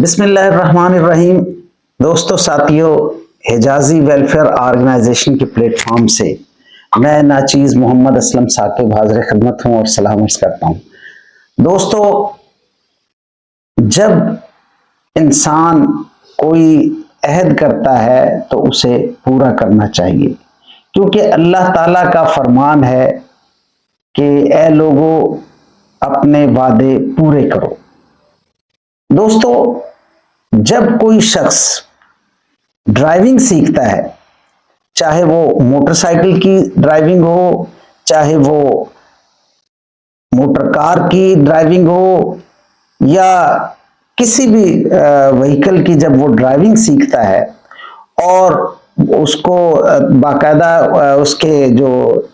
बिस्मिल्लाहिर्रहमानिर्रहीम। दोस्तों साथियों, हिजाजी वेलफेयर ऑर्गेनाइजेशन के प्लेटफॉर्म से मैं नाचीज़ मोहम्मद असलम साकिब हाज़िर खिदमत हूँ और सलाम अर्ज़ करता हूँ। दोस्तों, जब इंसान कोई अहद करता है तो उसे पूरा करना चाहिए, क्योंकि अल्लाह ताला का फरमान है कि ए लोगों, अपने वादे पूरे करो। दोस्तों, जब कोई शख्स ड्राइविंग सीखता है, चाहे वो मोटरसाइकिल की ड्राइविंग हो, चाहे वो मोटर कार की ड्राइविंग हो, या किसी भी व्हीकल की, जब वो ड्राइविंग सीखता है और उसको बाकायदा उसके जो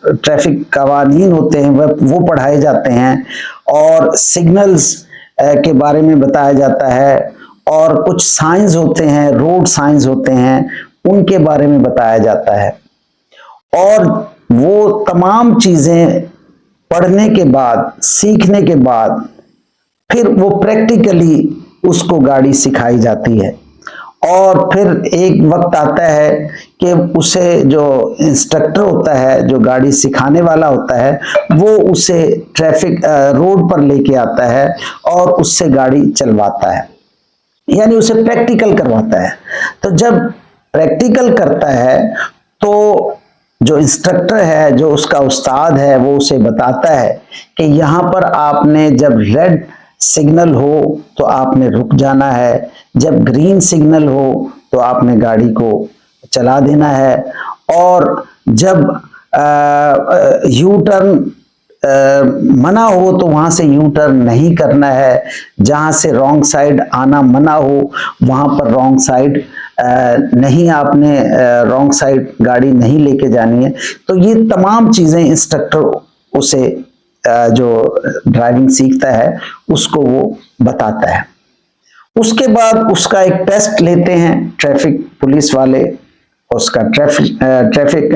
ट्रैफिक कवानीन होते हैं वो पढ़ाए जाते हैं और सिग्नल्स के बारे में बताया जाता है, और कुछ साइंस होते हैं, रोड साइंस होते हैं, उनके बारे में बताया जाता है। और वो तमाम चीजें पढ़ने के बाद, सीखने के बाद फिर वो प्रैक्टिकली उसको गाड़ी सिखाई जाती है। और फिर एक वक्त आता है कि उसे जो इंस्ट्रक्टर होता है, जो गाड़ी सिखाने वाला होता है, वो उसे ट्रैफिक रोड पर लेके आता है और उससे गाड़ी चलवाता है, यानी उसे प्रैक्टिकल करवाता है। तो जब प्रैक्टिकल करता है तो जो इंस्ट्रक्टर है, जो उसका उस्ताद है, वो उसे बताता है कि यहाँ पर आपने जब रेड सिग्नल हो तो आपने रुक जाना है, जब ग्रीन सिग्नल हो तो आपने गाड़ी को चला देना है, और जब यू टर्न मना हो तो वहां से यू टर्न नहीं करना है, जहां से रॉन्ग साइड आना मना हो वहां पर रॉन्ग साइड नहीं, आपने रॉन्ग साइड गाड़ी नहीं लेके जानी है। तो ये तमाम चीजें इंस्ट्रक्टर उसे जो ड्राइविंग सीखता है उसको वो बताता है। उसके बाद उसका एक टेस्ट लेते हैं ट्रैफिक पुलिस वाले। उसका ट्रैफिक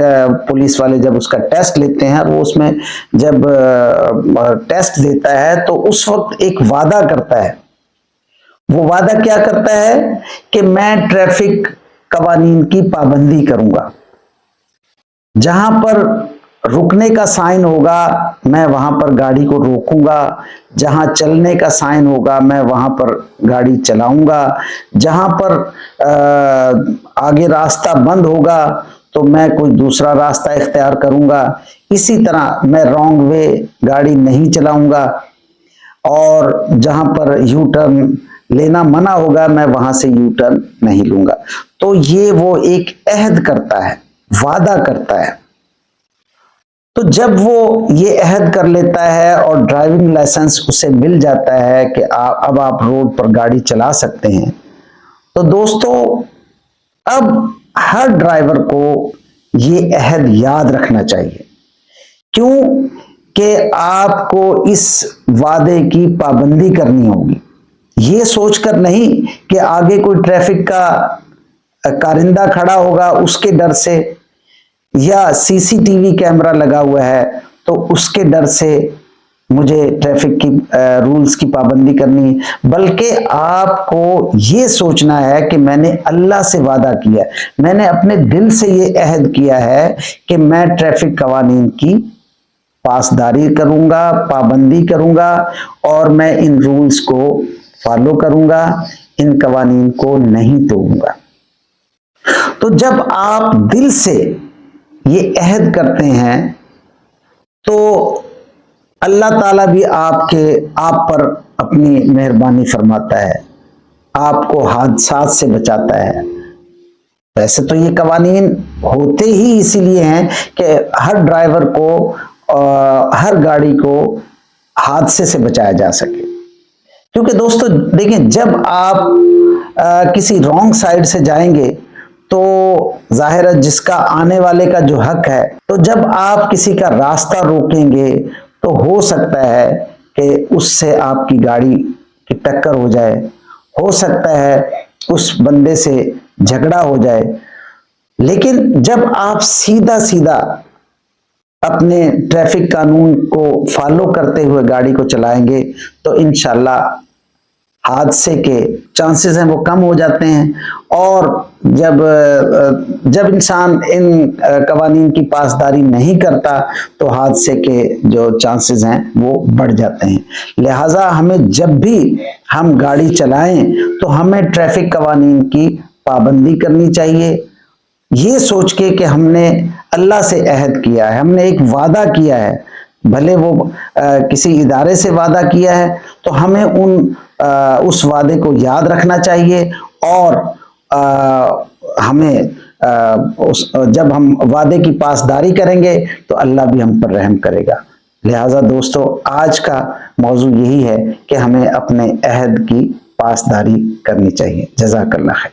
पुलिस वाले जब उसका टेस्ट लेते हैं, वो उसमें जब टेस्ट देता है तो उस वक्त एक वादा करता है। वो वादा क्या करता है कि मैं ट्रैफिक कवानीन की पाबंदी करूंगा, जहां पर रुकने का साइन होगा मैं वहां पर गाड़ी को रोकूंगा, जहां चलने का साइन होगा मैं वहां पर गाड़ी चलाऊंगा, जहां पर आगे रास्ता बंद होगा तो मैं कोई दूसरा रास्ता इख्तियार करूंगा। इसी तरह मैं रॉन्ग वे गाड़ी नहीं चलाऊंगा, और जहां पर यू टर्न लेना मना होगा मैं वहां से यू टर्न नहीं लूंगा। तो ये वो एक अहद करता है, वादा करता है। तो जब वो ये अहद कर लेता है और ड्राइविंग लाइसेंस उसे मिल जाता है कि अब आप रोड पर गाड़ी चला सकते हैं, तो दोस्तों अब हर ड्राइवर को ये अहद याद रखना चाहिए। क्यों? कि आपको इस वादे की पाबंदी करनी होगी, ये सोचकर नहीं कि आगे कोई ट्रैफिक का कारिंदा खड़ा होगा उसके डर से, या सीसीटीवी कैमरा लगा हुआ है तो उसके डर से मुझे ट्रैफिक की रूल्स की पाबंदी करनी है। बल्कि आपको ये सोचना है कि मैंने अल्लाह से वादा किया, मैंने अपने दिल से ये अहद किया है कि मैं ट्रैफिक कवानीन की पासदारी करूंगा, पाबंदी करूंगा, और मैं इन रूल्स को फॉलो करूंगा, इन कवानीन को नहीं तोड़ूंगा। तो जब आप दिल से ये अहद करते हैं तो अल्लाह ताला भी आप पर अपनी मेहरबानी फरमाता है, आपको हादसात से बचाता है। वैसे तो ये कवानीन होते ही इसीलिए हैं कि हर ड्राइवर को हर गाड़ी को हादसे से बचाया जा सके। क्योंकि दोस्तों देखिए, जब आप किसी रॉन्ग साइड से जाएंगे तो जाहिर है जिसका आने वाले का जो हक है, तो जब आप किसी का रास्ता रोकेंगे तो हो सकता है कि उससे आपकी गाड़ी की टक्कर हो जाए, हो सकता है उस बंदे से झगड़ा हो जाए। लेकिन जब आप सीधा सीधा अपने ट्रैफिक कानून को फॉलो करते हुए गाड़ी को चलाएंगे तो इंशाल्लाह हादसे के चांसेस हैं वो कम हो जाते हैं। और जब इंसान इन कवानीन की पासदारी नहीं करता तो हादसे के जो चांसेस हैं वो बढ़ जाते हैं। लिहाजा हमें जब भी हम गाड़ी चलाएं तो हमें ट्रैफिक कवानीन की पाबंदी करनी चाहिए, ये सोच के कि हमने अल्लाह से अहद किया है, हमने एक वादा किया है, भले वो किसी इदारे से वादा किया है तो हमें उस वादे को याद रखना चाहिए। और हमें जब हम वादे की पासदारी करेंगे तो अल्लाह भी हम पर रहम करेगा। लिहाजा दोस्तों, आज का मौजू यही है कि हमें अपने अहद की पासदारी करनी चाहिए। जज़ाकल्लाह खैर।